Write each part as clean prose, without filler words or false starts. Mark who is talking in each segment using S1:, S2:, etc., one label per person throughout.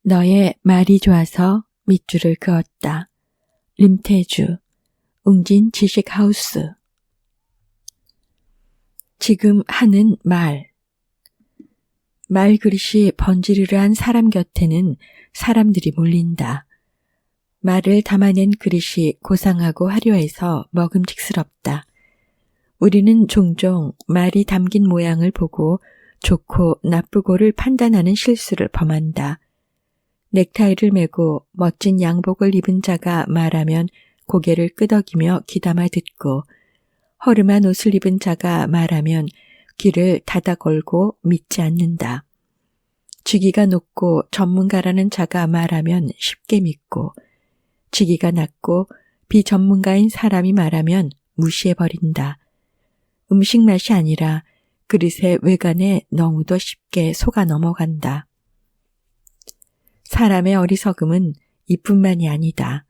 S1: 너의 말이 좋아서 밑줄을 그었다. 림태주, 웅진 지식하우스. 지금 하는 말. 말그릇이 번지르르한 사람 곁에는 사람들이 몰린다. 말을 담아낸 그릇이 고상하고 화려해서 먹음직스럽다. 우리는 종종 말이 담긴 모양을 보고 좋고 나쁘고를 판단하는 실수를 범한다. 넥타이를 메고 멋진 양복을 입은 자가 말하면 고개를 끄덕이며 귀담아 듣고, 허름한 옷을 입은 자가 말하면 귀를 닫아 걸고 믿지 않는다. 직위가 높고 전문가라는 자가 말하면 쉽게 믿고, 직위가 낮고 비전문가인 사람이 말하면 무시해버린다. 음식 맛이 아니라 그릇의 외관에 너무도 쉽게 속아 넘어간다. 사람의 어리석음은 이뿐만이 아니다.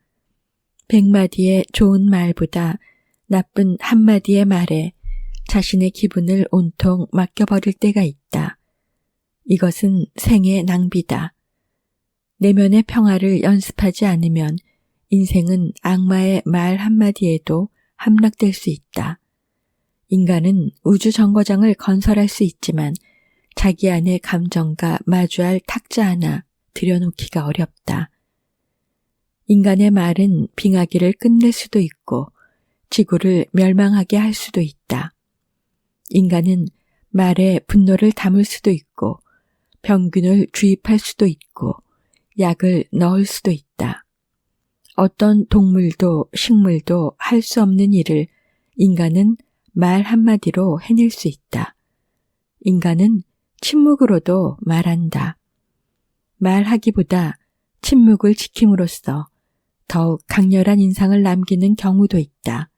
S1: 100마디의 좋은 말보다 나쁜 한마디의 말에 자신의 기분을 온통 맡겨버릴 때가 있다. 이것은 생의 낭비다. 내면의 평화를 연습하지 않으면 인생은 악마의 말 한마디에도 함락될 수 있다. 인간은 우주 정거장을 건설할 수 있지만 자기 안의 감정과 마주할 탁자 하나 들여놓기가 어렵다. 인간의 말은 빙하기를 끝낼 수도 있고 지구를 멸망하게 할 수도 있다. 인간은 말에 분노를 담을 수도 있고 병균을 주입할 수도 있고 약을 넣을 수도 있다. 어떤 동물도 식물도 할 수 없는 일을 인간은 말 한마디로 해낼 수 있다. 인간은 침묵으로도 말한다. 말하기보다 침묵을 지킴으로써 더욱 강렬한 인상을 남기는 경우도 있다.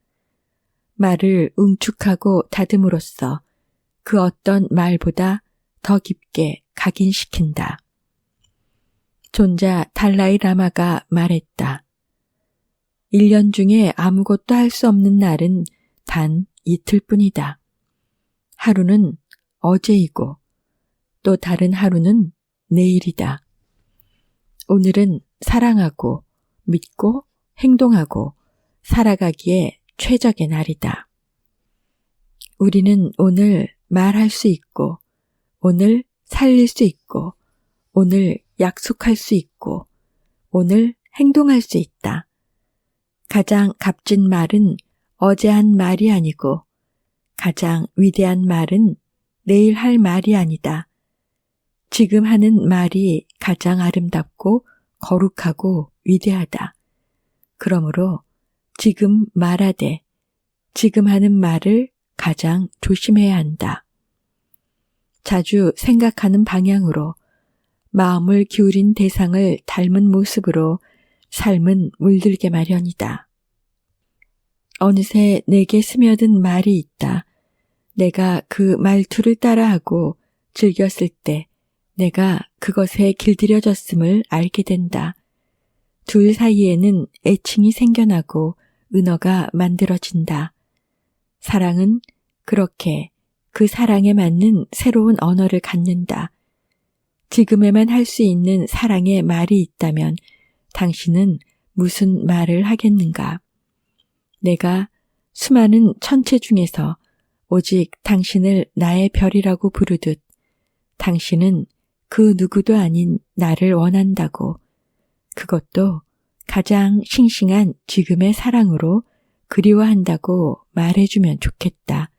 S1: 말을 응축하고 다듬으로써 그 어떤 말보다 더 깊게 각인시킨다. 존자 달라이 라마가 말했다. 1년 중에 아무것도 할 수 없는 날은 단 이틀뿐이다. 하루는 어제이고 또 다른 하루는 내일이다. 오늘은 사랑하고 믿고 행동하고 살아가기에 최적의 날이다. 우리는 오늘 말할 수 있고 오늘 살릴 수 있고 오늘 약속할 수 있고 오늘 행동할 수 있다. 가장 값진 말은 어제 한 말이 아니고 가장 위대한 말은 내일 할 말이 아니다. 지금 하는 말이 가장 아름답고 거룩하고 위대하다. 그러므로 지금 말하되 지금 하는 말을 가장 조심해야 한다. 자주 생각하는 방향으로 마음을 기울인 대상을 닮은 모습으로 삶은 물들게 마련이다. 어느새 내게 스며든 말이 있다. 내가 그 말투를 따라하고 즐겼을 때 내가 그것에 길들여졌음을 알게 된다. 둘 사이에는 애칭이 생겨나고 은어가 만들어진다. 사랑은 그렇게 그 사랑에 맞는 새로운 언어를 갖는다. 지금에만 할 수 있는 사랑의 말이 있다면 당신은 무슨 말을 하겠는가? 내가 수많은 천체 중에서 오직 당신을 나의 별이라고 부르듯 당신은 그 누구도 아닌 나를 원한다고, 그것도 가장 싱싱한 지금의 사랑으로 그리워한다고 말해주면 좋겠다.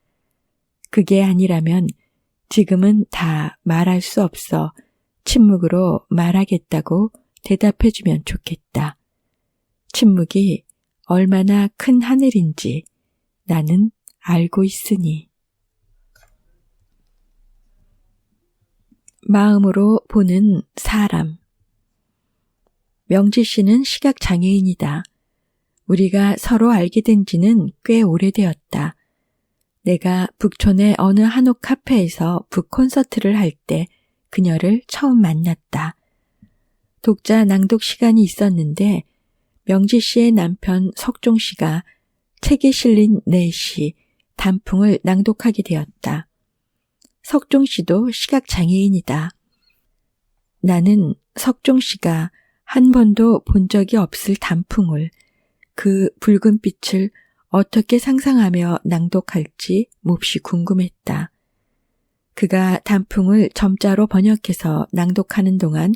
S1: 그게 아니라면 지금은 다 말할 수 없어 침묵으로 말하겠다고 대답해주면 좋겠다. 침묵이 얼마나 큰 하늘인지 나는 알고 있으니. 마음으로 보는 사람. 명지 씨는 시각장애인이다. 우리가 서로 알게 된 지는 꽤 오래되었다. 내가 북촌의 어느 한옥 카페에서 북콘서트를 할 때 그녀를 처음 만났다. 독자 낭독 시간이 있었는데 명지 씨의 남편 석종 씨가 책에 실린 내 시, 단풍을 낭독하게 되었다. 석종 씨도 시각장애인이다. 나는 석종 씨가 한 번도 본 적이 없을 단풍을, 그 붉은 빛을 어떻게 상상하며 낭독할지 몹시 궁금했다. 그가 단풍을 점자로 번역해서 낭독하는 동안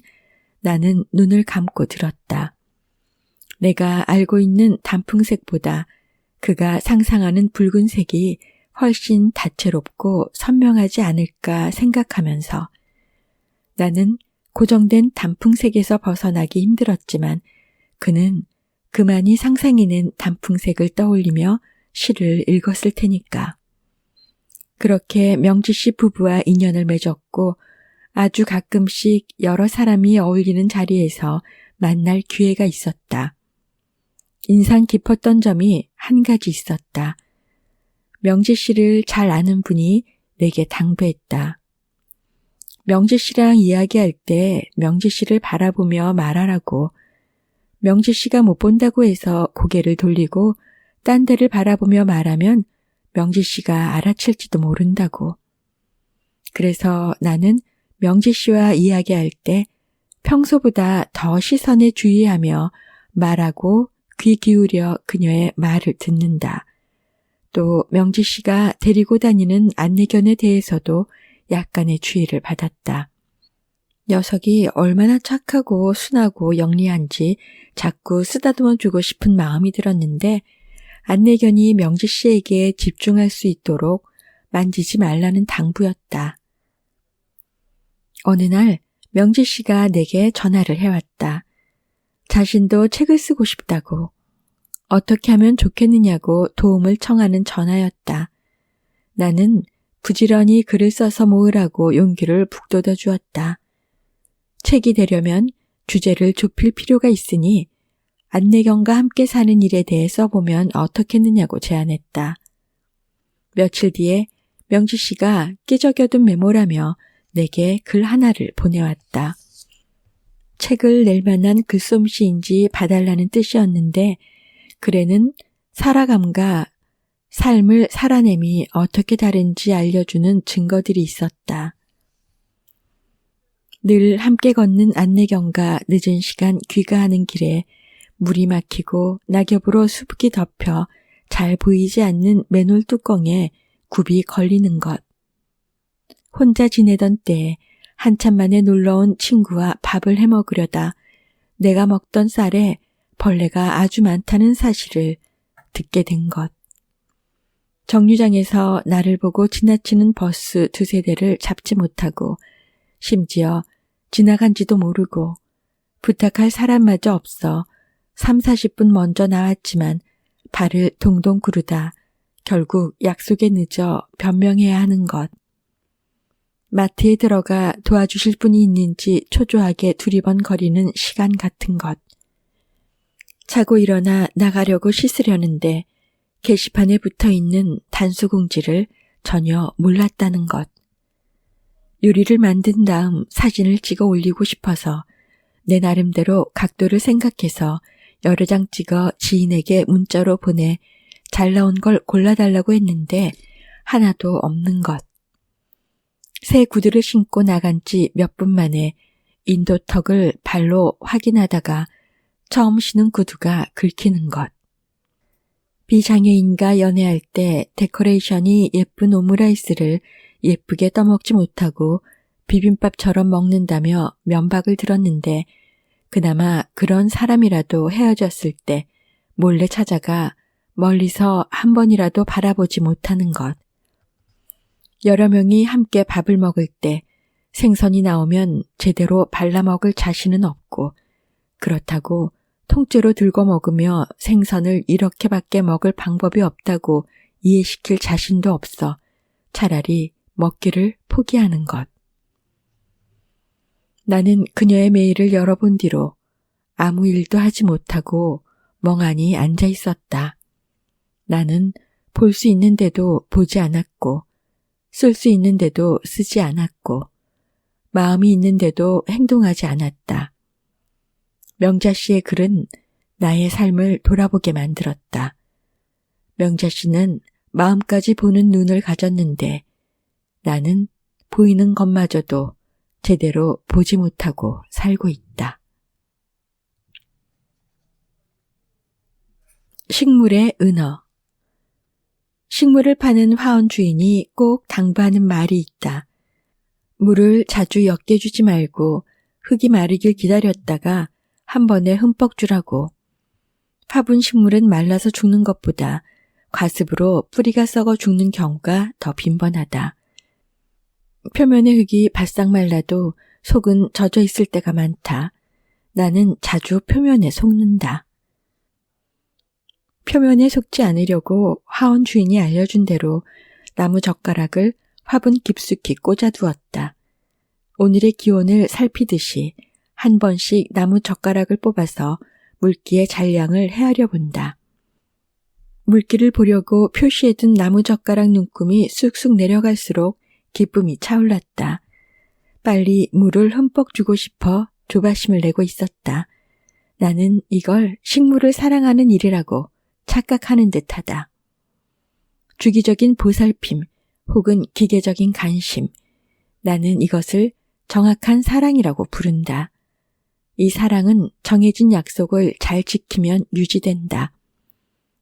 S1: 나는 눈을 감고 들었다. 내가 알고 있는 단풍색보다 그가 상상하는 붉은색이 훨씬 다채롭고 선명하지 않을까 생각하면서 나는 고정된 단풍색에서 벗어나기 힘들었지만 그는 그만이 상상해낸 단풍색을 떠올리며 시를 읽었을 테니까. 그렇게 명지 씨 부부와 인연을 맺었고 아주 가끔씩 여러 사람이 어울리는 자리에서 만날 기회가 있었다. 인상 깊었던 점이 한 가지 있었다. 명지 씨를 잘 아는 분이 내게 당부했다. 명지 씨랑 이야기할 때 명지 씨를 바라보며 말하라고. 명지 씨가 못 본다고 해서 고개를 돌리고 딴 데를 바라보며 말하면 명지 씨가 알아챌지도 모른다고. 그래서 나는 명지 씨와 이야기할 때 평소보다 더 시선에 주의하며 말하고 귀 기울여 그녀의 말을 듣는다. 또 명지 씨가 데리고 다니는 안내견에 대해서도 약간의 주의를 받았다. 녀석이 얼마나 착하고 순하고 영리한지 자꾸 쓰다듬어주고 싶은 마음이 들었는데 안내견이 명지 씨에게 집중할 수 있도록 만지지 말라는 당부였다. 어느 날 명지 씨가 내게 전화를 해왔다. 자신도 책을 쓰고 싶다고. 어떻게 하면 좋겠느냐고 도움을 청하는 전화였다. 나는 부지런히 글을 써서 모으라고 용기를 북돋아 주었다. 책이 되려면 주제를 좁힐 필요가 있으니 안내견과 함께 사는 일에 대해 써보면 어떻겠느냐고 제안했다. 며칠 뒤에 명지 씨가 끼적여둔 메모라며 내게 글 하나를 보내왔다. 책을 낼 만한 글솜씨인지 봐달라는 뜻이었는데 글에는 살아감과 삶을 살아냄이 어떻게 다른지 알려주는 증거들이 있었다. 늘 함께 걷는 안내견과 늦은 시간 귀가하는 길에 물이 막히고 낙엽으로 수북이 덮여 잘 보이지 않는 맨홀 뚜껑에 굽이 걸리는 것. 혼자 지내던 때에 한참 만에 놀러온 친구와 밥을 해먹으려다 내가 먹던 쌀에 벌레가 아주 많다는 사실을 듣게 된 것. 정류장에서 나를 보고 지나치는 버스 두세 대를 잡지 못하고 심지어 지나간지도 모르고 부탁할 사람마저 없어 30-40분 먼저 나왔지만 발을 동동 구르다 결국 약속에 늦어 변명해야 하는 것. 마트에 들어가 도와주실 분이 있는지 초조하게 두리번거리는 시간 같은 것. 자고 일어나 나가려고 씻으려는데 게시판에 붙어있는 단수공지를 전혀 몰랐다는 것. 요리를 만든 다음 사진을 찍어 올리고 싶어서 내 나름대로 각도를 생각해서 여러 장 찍어 지인에게 문자로 보내 잘 나온 걸 골라달라고 했는데 하나도 없는 것. 새 구두를 신고 나간 지 몇 분 만에 인도턱을 발로 확인하다가 처음 신은 구두가 긁히는 것. 비장애인과 연애할 때 데코레이션이 예쁜 오므라이스를 예쁘게 떠먹지 못하고 비빔밥처럼 먹는다며 면박을 들었는데 그나마 그런 사람이라도 헤어졌을 때 몰래 찾아가 멀리서 한 번이라도 바라보지 못하는 것. 여러 명이 함께 밥을 먹을 때 생선이 나오면 제대로 발라 먹을 자신은 없고 그렇다고 통째로 들고 먹으며 생선을 이렇게밖에 먹을 방법이 없다고 이해시킬 자신도 없어 차라리 먹기를 포기하는 것. 나는 그녀의 메일을 열어본 뒤로 아무 일도 하지 못하고 멍하니 앉아 있었다. 나는 볼 수 있는데도 보지 않았고 쓸 수 있는데도 쓰지 않았고 마음이 있는데도 행동하지 않았다. 명자 씨의 글은 나의 삶을 돌아보게 만들었다. 명자 씨는 마음까지 보는 눈을 가졌는데 나는 보이는 것마저도 제대로 보지 못하고 살고 있다. 식물의 은어. 식물을 파는 화원 주인이 꼭 당부하는 말이 있다. 물을 자주 엮여주지 말고 흙이 마르길 기다렸다가 한 번에 흠뻑 주라고. 화분 식물은 말라서 죽는 것보다 과습으로 뿌리가 썩어 죽는 경우가 더 빈번하다. 표면의 흙이 바싹 말라도 속은 젖어 있을 때가 많다. 나는 자주 표면에 속는다. 표면에 속지 않으려고 화원 주인이 알려준 대로 나무 젓가락을 화분 깊숙이 꽂아두었다. 오늘의 기온을 살피듯이 한 번씩 나무 젓가락을 뽑아서 물기의 잔량을 헤아려 본다. 물기를 보려고 표시해둔 나무 젓가락 눈금이 쑥쑥 내려갈수록 기쁨이 차올랐다. 빨리 물을 흠뻑 주고 싶어 조바심을 내고 있었다. 나는 이걸 식물을 사랑하는 일이라고 착각하는 듯하다. 주기적인 보살핌 혹은 기계적인 관심, 나는 이것을 정확한 사랑이라고 부른다. 이 사랑은 정해진 약속을 잘 지키면 유지된다.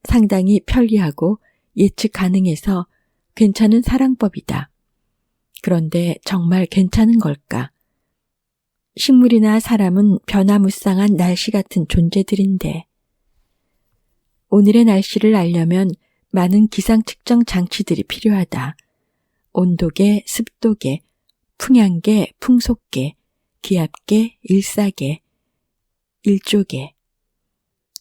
S1: 상당히 편리하고 예측 가능해서 괜찮은 사랑법이다. 그런데 정말 괜찮은 걸까? 식물이나 사람은 변화무쌍한 날씨 같은 존재들인데 오늘의 날씨를 알려면 많은 기상 측정 장치들이 필요하다. 온도계, 습도계, 풍향계, 풍속계, 기압계, 일사계, 일조계.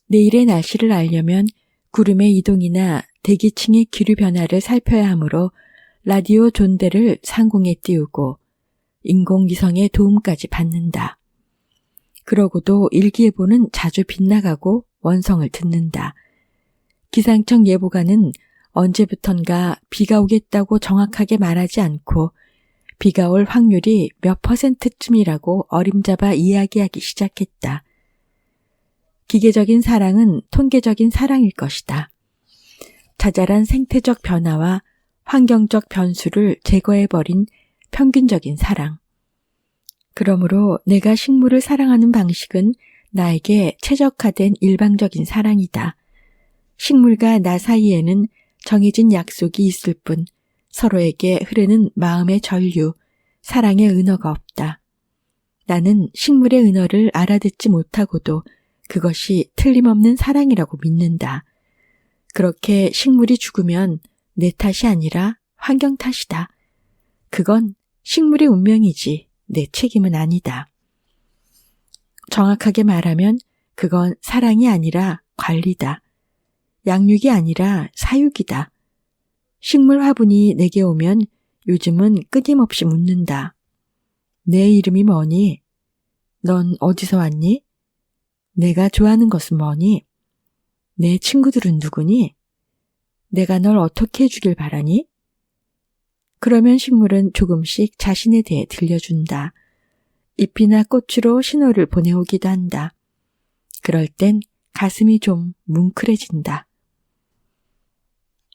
S1: 내일의 날씨를 알려면 구름의 이동이나 대기층의 기류 변화를 살펴야 하므로 라디오 존대를 상공에 띄우고 인공위성의 도움까지 받는다. 그러고도 일기예보는 자주 빗나가고 원성을 듣는다. 기상청 예보가는 언제부턴가 비가 오겠다고 정확하게 말하지 않고 비가 올 확률이 몇 %쯤이라고 어림잡아 이야기하기 시작했다. 기계적인 사랑은 통계적인 사랑일 것이다. 자잘한 생태적 변화와 환경적 변수를 제거해버린 평균적인 사랑. 그러므로 내가 식물을 사랑하는 방식은 나에게 최적화된 일방적인 사랑이다. 식물과 나 사이에는 정해진 약속이 있을 뿐 서로에게 흐르는 마음의 전류, 사랑의 은어가 없다. 나는 식물의 은어를 알아듣지 못하고도 그것이 틀림없는 사랑이라고 믿는다. 그렇게 식물이 죽으면 내 탓이 아니라 환경 탓이다. 그건 식물의 운명이지 내 책임은 아니다. 정확하게 말하면 그건 사랑이 아니라 관리다. 양육이 아니라 사육이다. 식물 화분이 내게 오면 요즘은 끊임없이 묻는다. 내 이름이 뭐니? 넌 어디서 왔니? 내가 좋아하는 것은 뭐니? 내 친구들은 누구니? 내가 널 어떻게 해주길 바라니? 그러면 식물은 조금씩 자신에 대해 들려준다. 잎이나 꽃으로 신호를 보내오기도 한다. 그럴 땐 가슴이 좀 뭉클해진다.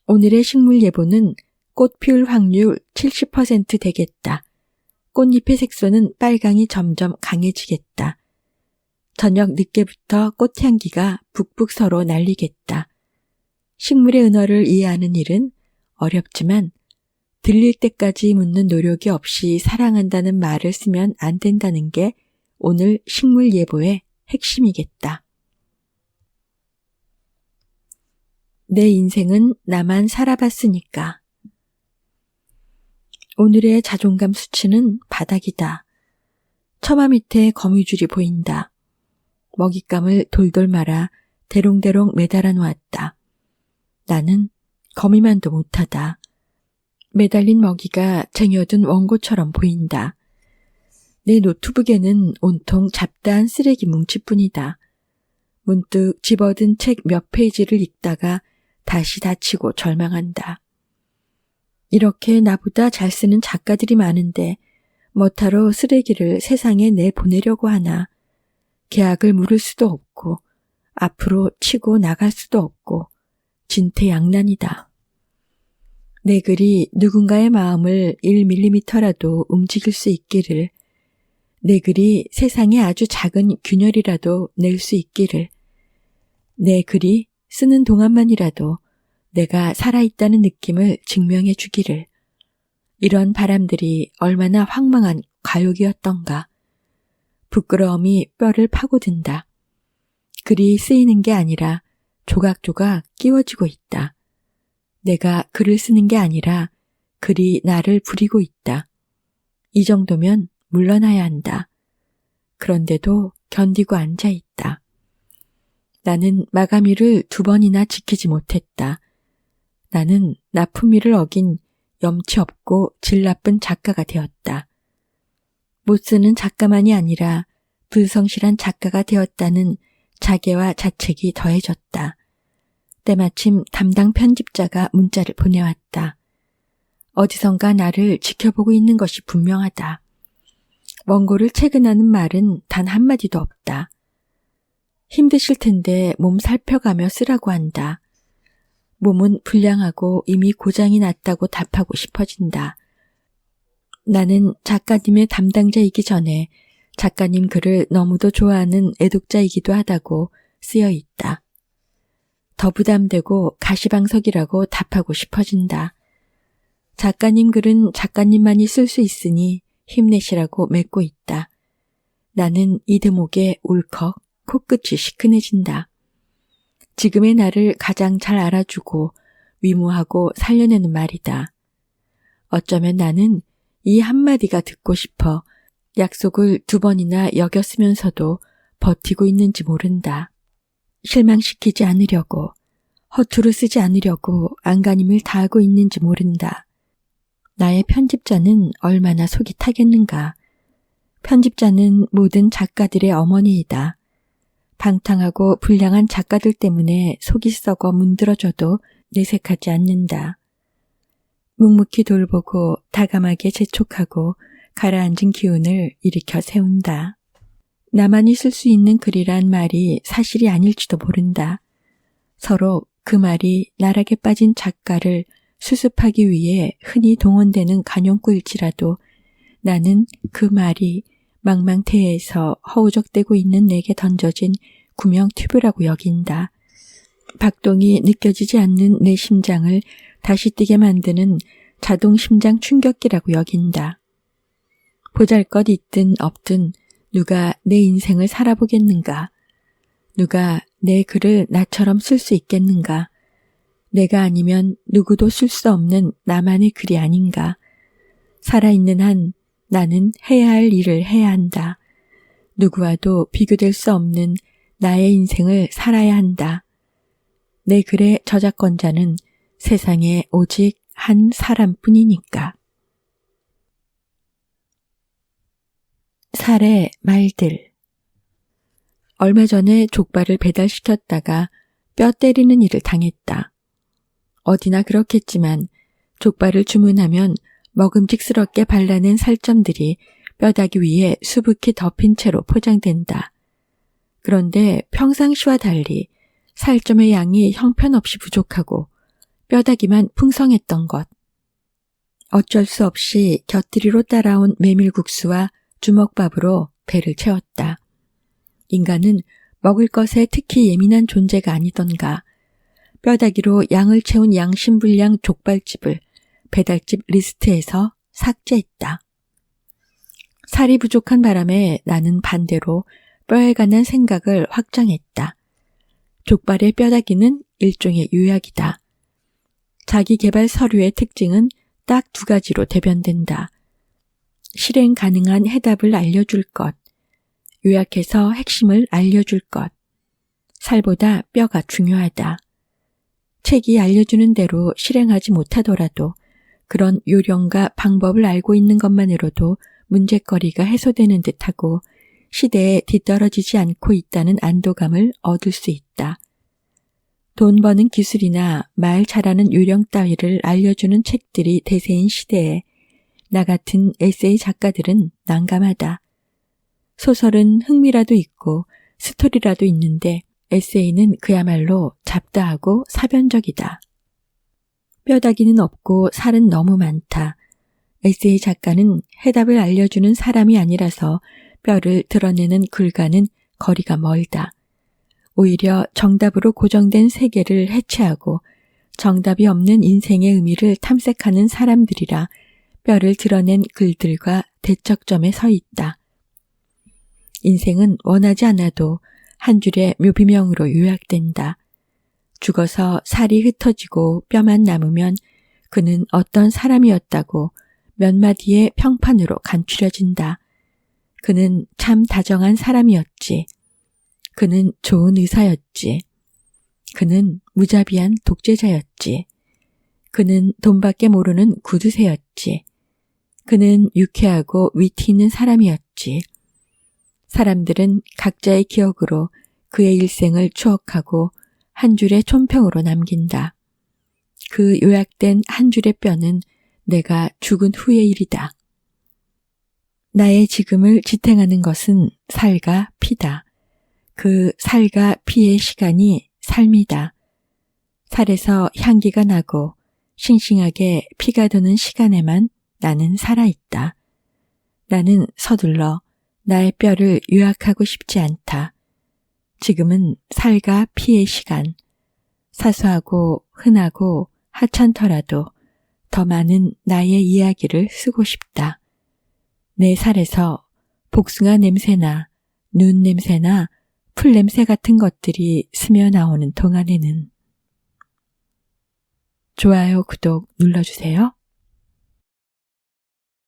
S1: 오늘의 식물 예보는 꽃 피울 확률 70% 되겠다. 꽃잎의 색소는 빨강이 점점 강해지겠다. 저녁 늦게부터 꽃향기가 북북 서로 날리겠다. 식물의 은어를 이해하는 일은 어렵지만 들릴 때까지 묻는 노력이 없이 사랑한다는 말을 쓰면 안 된다는 게 오늘 식물 예보의 핵심이겠다. 내 인생은 나만 살아봤으니까. 오늘의 자존감 수치는 바닥이다. 처마 밑에 거미줄이 보인다. 먹잇감을 돌돌 말아 대롱대롱 매달아 놓았다. 나는 거미만도 못하다. 매달린 먹이가 쟁여둔 원고처럼 보인다. 내 노트북에는 온통 잡다한 쓰레기 뭉치뿐이다. 문득 집어든 책 몇 페이지를 읽다가 다시 닫히고 절망한다. 이렇게 나보다 잘 쓰는 작가들이 많은데 뭐하러 쓰레기를 세상에 내보내려고 하나. 계약을 물을 수도 없고 앞으로 치고 나갈 수도 없고 진퇴양난이다. 내 글이 누군가의 마음을 1mm라도 움직일 수 있기를 내 글이 세상에 아주 작은 균열이라도 낼 수 있기를, 내 글이 쓰는 동안만이라도 내가 살아있다는 느낌을 증명해 주기를, 이런 바람들이 얼마나 황망한 과욕이었던가. 부끄러움이 뼈를 파고든다. 글이 쓰이는 게 아니라 조각조각 끼워지고 있다. 내가 글을 쓰는 게 아니라 글이 나를 부리고 있다. 이 정도면 물러나야 한다. 그런데도 견디고 앉아 있다. 나는 마감일을 2번이나 지키지 못했다. 나는 납품일을 어긴 염치 없고 질 나쁜 작가가 되었다. 못 쓰는 작가만이 아니라 불성실한 작가가 되었다는 자괴와 자책이 더해졌다. 때마침 담당 편집자가 문자를 보내왔다. 어디선가 나를 지켜보고 있는 것이 분명하다. 원고를 채근하는 말은 단 한마디도 없다. 힘드실 텐데 몸 살펴가며 쓰라고 한다. 몸은 불량하고 이미 고장이 났다고 답하고 싶어진다. 나는 작가님의 담당자이기 전에 작가님 글을 너무도 좋아하는 애독자이기도 하다고 쓰여 있다. 더 부담되고 가시방석이라고 답하고 싶어진다. 작가님 글은 작가님만이 쓸 수 있으니 힘내시라고 맺고 있다. 나는 이 대목에 울컥 코끝이 시큰해진다. 지금의 나를 가장 잘 알아주고 위무하고 살려내는 말이다. 어쩌면 나는 이 한마디가 듣고 싶어 약속을 2번이나 여겼으면서도 버티고 있는지 모른다. 실망시키지 않으려고, 허투루 쓰지 않으려고 안간힘을 다하고 있는지 모른다. 나의 편집자는 얼마나 속이 타겠는가. 편집자는 모든 작가들의 어머니이다. 방탕하고 불량한 작가들 때문에 속이 썩어 문드러져도 내색하지 않는다. 묵묵히 돌보고 다감하게 재촉하고 가라앉은 기운을 일으켜 세운다. 나만이 쓸 수 있는 글이란 말이 사실이 아닐지도 모른다. 서로 그 말이 나락에 빠진 작가를 수습하기 위해 흔히 동원되는 간용구일지라도 나는 그 말이 망망태해에서 허우적대고 있는 내게 던져진 구명 튜브라고 여긴다. 박동이 느껴지지 않는 내 심장을 다시 뛰게 만드는 자동 심장 충격기라고 여긴다. 보잘것 있든 없든 누가 내 인생을 살아보겠는가? 누가 내 글을 나처럼 쓸 수 있겠는가? 내가 아니면 누구도 쓸 수 없는 나만의 글이 아닌가? 살아있는 한 나는 해야 할 일을 해야 한다. 누구와도 비교될 수 없는 나의 인생을 살아야 한다. 내 글의 저작권자는 세상에 오직 한 사람뿐이니까. 살의 말들. 얼마 전에 족발을 배달시켰다가 뼈 때리는 일을 당했다. 어디나 그렇겠지만 족발을 주문하면 먹음직스럽게 발라낸 살점들이 뼈다귀 위에 수북히 덮인 채로 포장된다. 그런데 평상시와 달리 살점의 양이 형편없이 부족하고 뼈다귀만 풍성했던 것. 어쩔 수 없이 곁들이로 따라온 메밀국수와 주먹밥으로 배를 채웠다. 인간은 먹을 것에 특히 예민한 존재가 아니던가. 뼈다귀로 양을 채운 양심불량 족발집을 배달집 리스트에서 삭제했다. 살이 부족한 바람에 나는 반대로 뼈에 관한 생각을 확장했다. 족발의 뼈다귀는 일종의 요약이다. 자기개발 서류의 특징은 딱 2가지로 대변된다. 실행 가능한 해답을 알려줄 것, 요약해서 핵심을 알려줄 것. 살보다 뼈가 중요하다. 책이 알려주는 대로 실행하지 못하더라도 그런 요령과 방법을 알고 있는 것만으로도 문제거리가 해소되는 듯하고 시대에 뒤떨어지지 않고 있다는 안도감을 얻을 수 있다. 돈 버는 기술이나 말 잘하는 요령 따위를 알려주는 책들이 대세인 시대에 나 같은 에세이 작가들은 난감하다. 소설은 흥미라도 있고 스토리라도 있는데 에세이는 그야말로 잡다하고 사변적이다. 뼈다귀는 없고 살은 너무 많다. 에세이 작가는 해답을 알려주는 사람이 아니라서 뼈를 드러내는 글과는 거리가 멀다. 오히려 정답으로 고정된 세계를 해체하고 정답이 없는 인생의 의미를 탐색하는 사람들이라 뼈를 드러낸 글들과 대척점에 서 있다. 인생은 원하지 않아도 한 줄의 묘비명으로 요약된다. 죽어서 살이 흩어지고 뼈만 남으면 그는 어떤 사람이었다고 몇 마디의 평판으로 간추려진다. 그는 참 다정한 사람이었지. 그는 좋은 의사였지. 그는 무자비한 독재자였지. 그는 돈밖에 모르는 구두쇠였지. 그는 유쾌하고 위트 있는 사람이었지. 사람들은 각자의 기억으로 그의 일생을 추억하고 한 줄의 촌평으로 남긴다. 그 요약된 한 줄의 뼈는 내가 죽은 후의 일이다. 나의 지금을 지탱하는 것은 살과 피다. 그 살과 피의 시간이 삶이다. 살에서 향기가 나고 싱싱하게 피가 도는 시간에만 나는 살아있다. 나는 서둘러 나의 뼈를 요약하고 싶지 않다. 지금은 살과 피의 시간, 사소하고 흔하고 하찮더라도 더 많은 나의 이야기를 쓰고 싶다. 내 살에서 복숭아 냄새나 눈 냄새나 풀 냄새 같은 것들이 스며 나오는 동안에는 좋아요, 구독 눌러주세요.